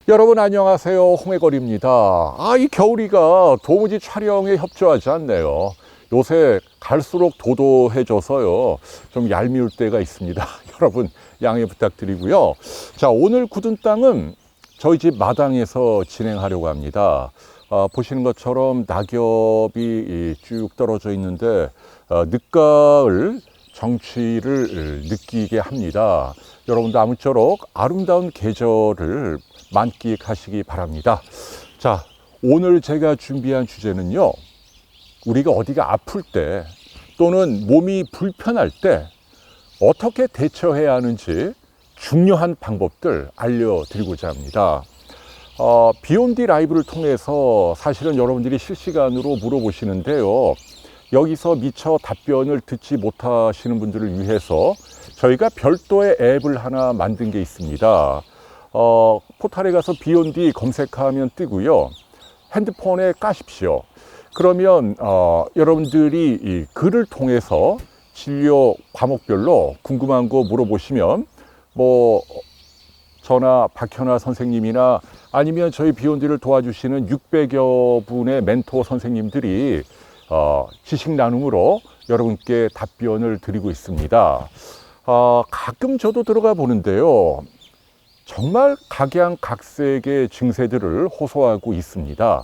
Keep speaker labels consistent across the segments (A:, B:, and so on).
A: 여러분 안녕하세요. 홍해걸입니다. 이 겨울이가 도무지 촬영에 협조하지 않네요. 요새 갈수록 도도해져서요. 좀 얄미울 때가 있습니다. 여러분 양해 부탁드리고요. 자, 오늘 굳은 땅은 저희 집 마당에서 진행하려고 합니다. 보시는 것처럼 낙엽이 쭉 떨어져 있는데 늦가을 정취를 느끼게 합니다. 여러분도 아무쪼록 아름다운 계절을 만끽하시기 바랍니다. 자, 오늘 제가 준비한 주제는요, 우리가 어디가 아플 때 또는 몸이 불편할 때 어떻게 대처해야 하는지 중요한 방법들 알려드리고자 합니다. 비욘디 라이브를 통해서 사실은 여러분들이 실시간으로 물어보시는데요, 여기서 미처 답변을 듣지 못하시는 분들을 위해서 저희가 별도의 앱을 하나 만든 게 있습니다. 포털에 가서 비욘디 검색하면 뜨고요. 핸드폰에 까십시오. 그러면 여러분들이 이 글을 통해서 진료 과목별로 궁금한 거 물어보시면 뭐 저나 박현아 선생님이나 아니면 저희 비욘디를 도와주시는 600여 분의 멘토 선생님들이 지식 나눔으로 여러분께 답변을 드리고 있습니다. 가끔 저도 들어가 보는데요, 정말 각양각색의 증세들을 호소하고 있습니다.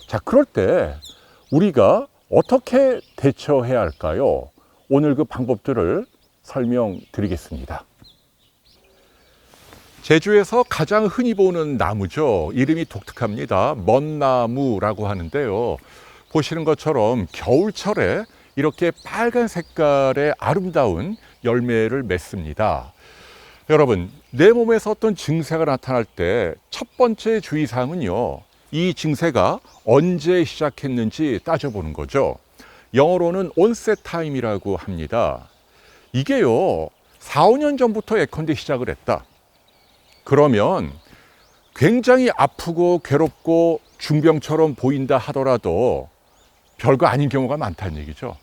A: 자, 그럴 때 우리가 어떻게 대처해야 할까요? 오늘 그 방법들을 설명드리겠습니다. 제주에서 가장 흔히 보는 나무죠. 이름이 독특합니다. 먼나무라고 하는데요. 보시는 것처럼 겨울철에 이렇게 빨간 색깔의 아름다운 열매를 맺습니다. 여러분, 내 몸에서 어떤 증세가 나타날 때 첫 번째 주의사항은요, 이 증세가 언제 시작했는지 따져보는 거죠. 영어로는 onset time이라고 합니다. 이게요, 4, 5년 전부터 예컨대 시작을 했다. 그러면 굉장히 아프고 괴롭고 중병처럼 보인다 하더라도 별거 아닌 경우가 많다는 얘기죠.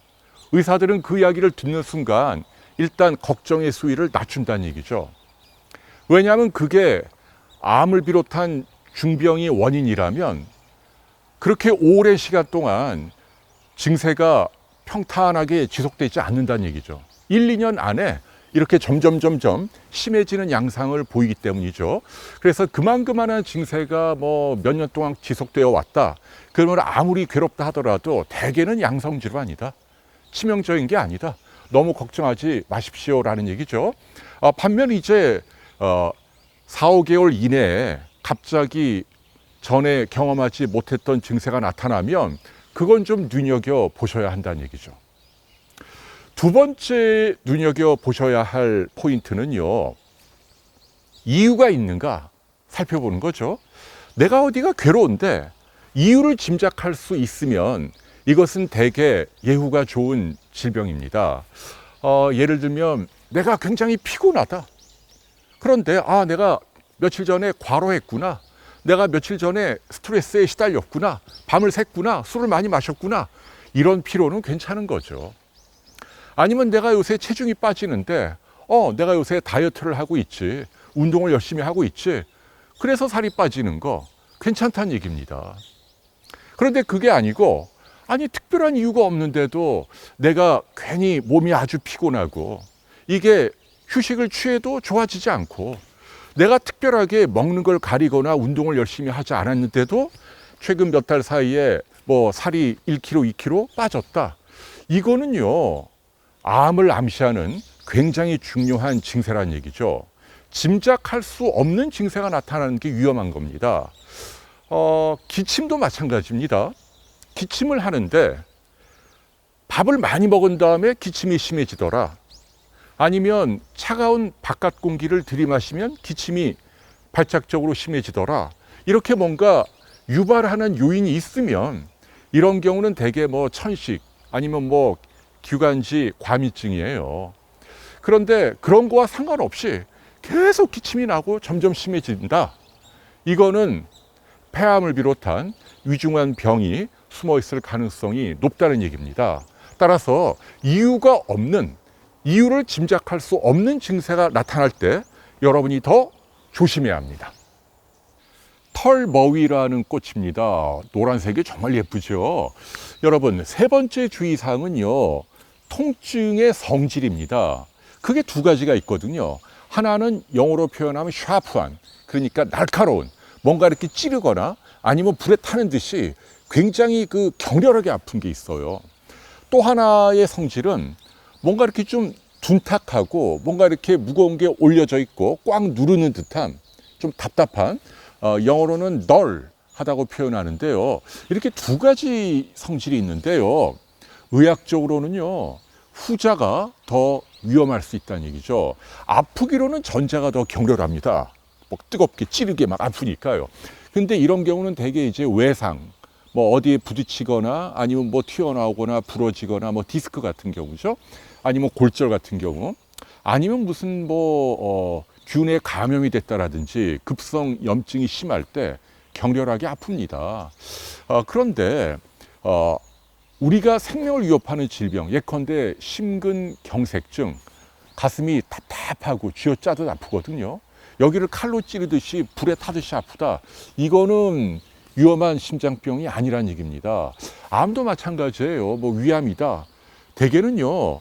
A: 의사들은 그 이야기를 듣는 순간 일단 걱정의 수위를 낮춘다는 얘기죠. 왜냐하면 그게 암을 비롯한 중병이 원인이라면 그렇게 오랜 시간 동안 증세가 평탄하게 지속되지 않는다는 얘기죠. 1, 2년 안에 이렇게 점점 심해지는 양상을 보이기 때문이죠. 그래서 그만한 증세가 뭐 몇 년 동안 지속되어 왔다. 그러면 아무리 괴롭다 하더라도 대개는 양성 질환이다. 치명적인 게 아니다. 너무 걱정하지 마십시오라는 얘기죠. 반면 이제 4, 5개월 이내에 갑자기 전에 경험하지 못했던 증세가 나타나면 그건 좀 눈여겨 보셔야 한다는 얘기죠. 두 번째 눈여겨 보셔야 할 포인트는요, 이유가 있는가 살펴보는 거죠. 내가 어디가 괴로운데 이유를 짐작할 수 있으면 이것은 대개 예후가 좋은 질병입니다. 예를 들면 내가 굉장히 피곤하다. 그런데 내가 며칠 전에 과로했구나. 내가 며칠 전에 스트레스에 시달렸구나. 밤을 샜구나. 술을 많이 마셨구나. 이런 피로는 괜찮은 거죠. 아니면 내가 요새 체중이 빠지는데 내가 요새 다이어트를 하고 있지. 운동을 열심히 하고 있지. 그래서 살이 빠지는 거 괜찮다는 얘기입니다. 그런데 그게 아니고 특별한 이유가 없는데도 내가 괜히 몸이 아주 피곤하고 이게 휴식을 취해도 좋아지지 않고 내가 특별하게 먹는 걸 가리거나 운동을 열심히 하지 않았는데도 최근 몇 달 사이에 뭐 살이 1kg, 2kg 빠졌다. 이거는요, 암을 암시하는 굉장히 중요한 증세라는 얘기죠. 짐작할 수 없는 증세가 나타나는 게 위험한 겁니다. 기침도 마찬가지입니다. 기침을 하는데 밥을 많이 먹은 다음에 기침이 심해지더라. 아니면 차가운 바깥 공기를 들이마시면 기침이 발작적으로 심해지더라. 이렇게 뭔가 유발하는 요인이 있으면 이런 경우는 대개 뭐 천식 아니면 뭐 기관지 과민증이에요. 그런데 그런 거와 상관없이 계속 기침이 나고 점점 심해진다. 이거는 폐암을 비롯한 위중한 병이 숨어 있을 가능성이 높다는 얘기입니다. 따라서 이유가 없는, 이유를 짐작할 수 없는 증세가 나타날 때 여러분이 더 조심해야 합니다. 털머위라는 꽃입니다. 노란색이 정말 예쁘죠. 여러분, 세 번째 주의사항은요, 통증의 성질입니다. 그게 두 가지가 있거든요. 하나는 영어로 표현하면 샤프한, 그러니까 날카로운, 뭔가 이렇게 찌르거나 아니면 불에 타는 듯이 굉장히 그 격렬하게 아픈 게 있어요. 또 하나의 성질은 뭔가 이렇게 좀 둔탁하고 뭔가 이렇게 무거운 게 올려져 있고 꽉 누르는 듯한 좀 답답한, 영어로는 널 하다고 표현하는데요. 이렇게 두 가지 성질이 있는데요. 의학적으로는요, 후자가 더 위험할 수 있다는 얘기죠. 아프기로는 전자가 더 격렬합니다. 뭐 뜨겁게 찌르게 막 아프니까요. 근데 이런 경우는 대개 이제 외상, 뭐 어디에 부딪히거나 아니면 뭐 튀어나오거나 부러지거나 뭐 디스크 같은 경우죠. 아니면 골절 같은 경우, 아니면 무슨 균에 감염이 됐다라든지 급성 염증이 심할 때 격렬하게 아픕니다. 그런데 우리가 생명을 위협하는 질병, 예컨대 심근경색증, 가슴이 답답하고 쥐어짜듯 아프거든요. 여기를 칼로 찌르듯이 불에 타듯이 아프다. 이거는 위험한 심장병이 아니란 얘기입니다. 암도 마찬가지예요. 뭐 위암이다. 대개는요,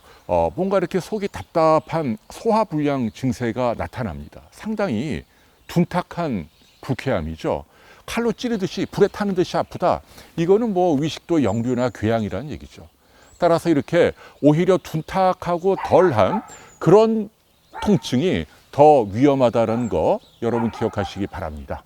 A: 뭔가 이렇게 속이 답답한 소화불량 증세가 나타납니다. 상당히 둔탁한 불쾌함이죠. 칼로 찌르듯이 불에 타는 듯이 아프다. 이거는 뭐 위식도 역류나 궤양이라는 얘기죠. 따라서 이렇게 오히려 둔탁하고 덜한 그런 통증이 더 위험하다는 거 여러분 기억하시기 바랍니다.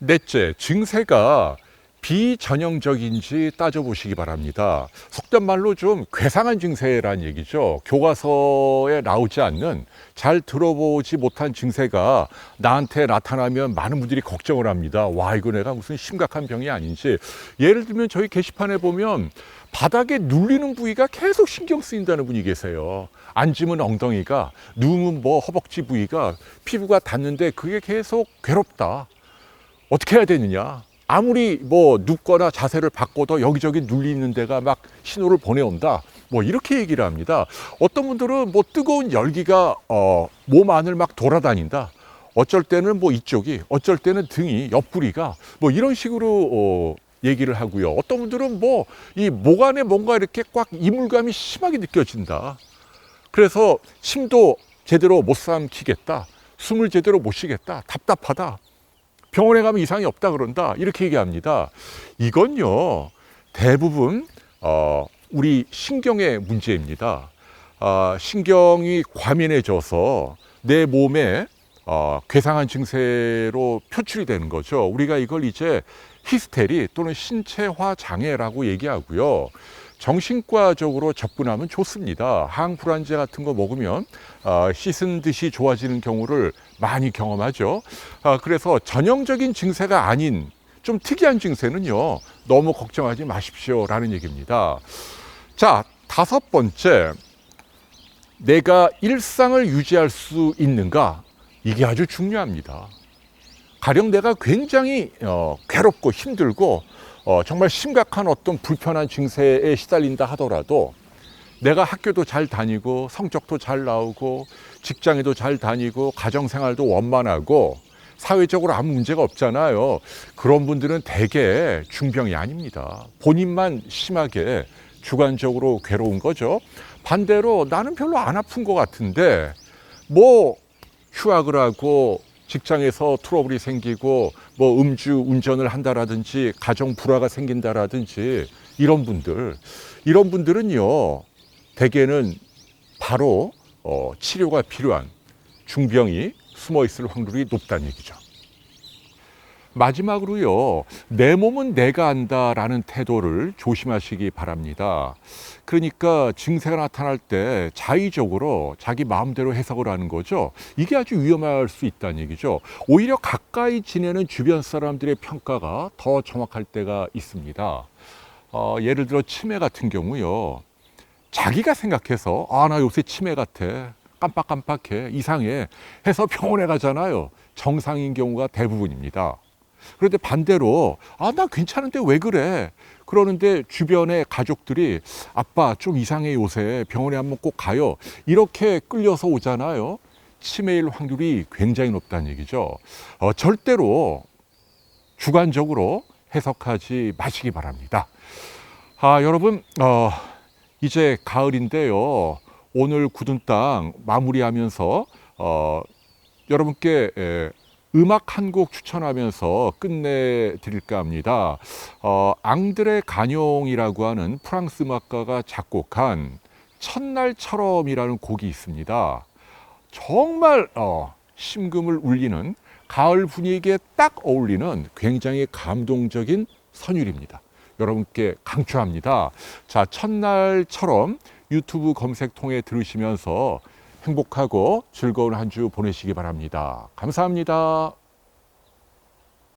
A: 넷째, 증세가 비전형적인지 따져보시기 바랍니다. 속된 말로 좀 괴상한 증세란 얘기죠. 교과서에 나오지 않는, 잘 들어보지 못한 증세가 나한테 나타나면 많은 분들이 걱정을 합니다. 와, 이거 내가 무슨 심각한 병이 아닌지. 예를 들면 저희 게시판에 보면 바닥에 눌리는 부위가 계속 신경 쓰인다는 분이 계세요. 앉으면 엉덩이가, 누우면 뭐 허벅지 부위가, 피부가 닿는데 그게 계속 괴롭다. 어떻게 해야 되느냐? 아무리 뭐 눕거나 자세를 바꿔도 여기저기 눌리는 데가 막 신호를 보내온다. 뭐 이렇게 얘기를 합니다. 어떤 분들은 뭐 뜨거운 열기가 몸 안을 막 돌아다닌다. 어쩔 때는 뭐 이쪽이, 어쩔 때는 등이, 옆구리가 뭐 이런 식으로 얘기를 하고요. 어떤 분들은 뭐 이 목 안에 뭔가 이렇게 꽉 이물감이 심하게 느껴진다. 그래서 침도 제대로 못 삼키겠다. 숨을 제대로 못 쉬겠다. 답답하다. 병원에 가면 이상이 없다 그런다. 이렇게 얘기합니다. 이건요, 대부분 우리 신경의 문제입니다. 신경이 과민해져서 내 몸에 괴상한 증세로 표출이 되는 거죠. 우리가 이걸 이제 히스테리 또는 신체화 장애라고 얘기하고요. 정신과적으로 접근하면 좋습니다. 항불안제 같은 거 먹으면 씻은 듯이 좋아지는 경우를 많이 경험하죠. 그래서 전형적인 증세가 아닌 좀 특이한 증세는요, 너무 걱정하지 마십시오라는 얘기입니다. 자, 다섯 번째, 내가 일상을 유지할 수 있는가? 이게 아주 중요합니다. 가령 내가 굉장히 괴롭고 힘들고 정말 심각한 어떤 불편한 증세에 시달린다 하더라도 내가 학교도 잘 다니고 성적도 잘 나오고 직장에도 잘 다니고 가정생활도 원만하고 사회적으로 아무 문제가 없잖아요. 그런 분들은 대개 중병이 아닙니다. 본인만 심하게 주관적으로 괴로운 거죠. 반대로 나는 별로 안 아픈 것 같은데 뭐 휴학을 하고 직장에서 트러블이 생기고 뭐 음주 운전을 한다라든지 가정 불화가 생긴다라든지 이런 분들은요, 대개는 바로 치료가 필요한 중병이 숨어 있을 확률이 높다는 얘기죠. 마지막으로요, 내 몸은 내가 안다라는 태도를 조심하시기 바랍니다. 그러니까 증세가 나타날 때 자의적으로 자기 마음대로 해석을 하는 거죠. 이게 아주 위험할 수 있다는 얘기죠. 오히려 가까이 지내는 주변 사람들의 평가가 더 정확할 때가 있습니다. 예를 들어 치매 같은 경우요, 자기가 생각해서 나 요새 치매 같아, 깜빡깜빡해, 이상해 해서 병원에 가잖아요. 정상인 경우가 대부분입니다. 그런데 반대로 나 괜찮은데 왜 그래? 그러는데 주변의 가족들이 아빠 좀 이상해 요새 병원에 한번 꼭 가요. 이렇게 끌려서 오잖아요. 치매일 확률이 굉장히 높다는 얘기죠. 절대로 주관적으로 해석하지 마시기 바랍니다. 여러분, 이제 가을인데요. 오늘 굳은 땅 마무리하면서 여러분께 음악 한 곡 추천하면서 끝내드릴까 합니다. 앙드레 가뇽이라고 하는 프랑스 음악가가 작곡한 첫날처럼이라는 곡이 있습니다. 정말 심금을 울리는 가을 분위기에 딱 어울리는 굉장히 감동적인 선율입니다. 여러분께 강추합니다. 자, 첫날처럼 유튜브 검색 통해 들으시면서 행복하고 즐거운 한 주 보내시기 바랍니다. 감사합니다.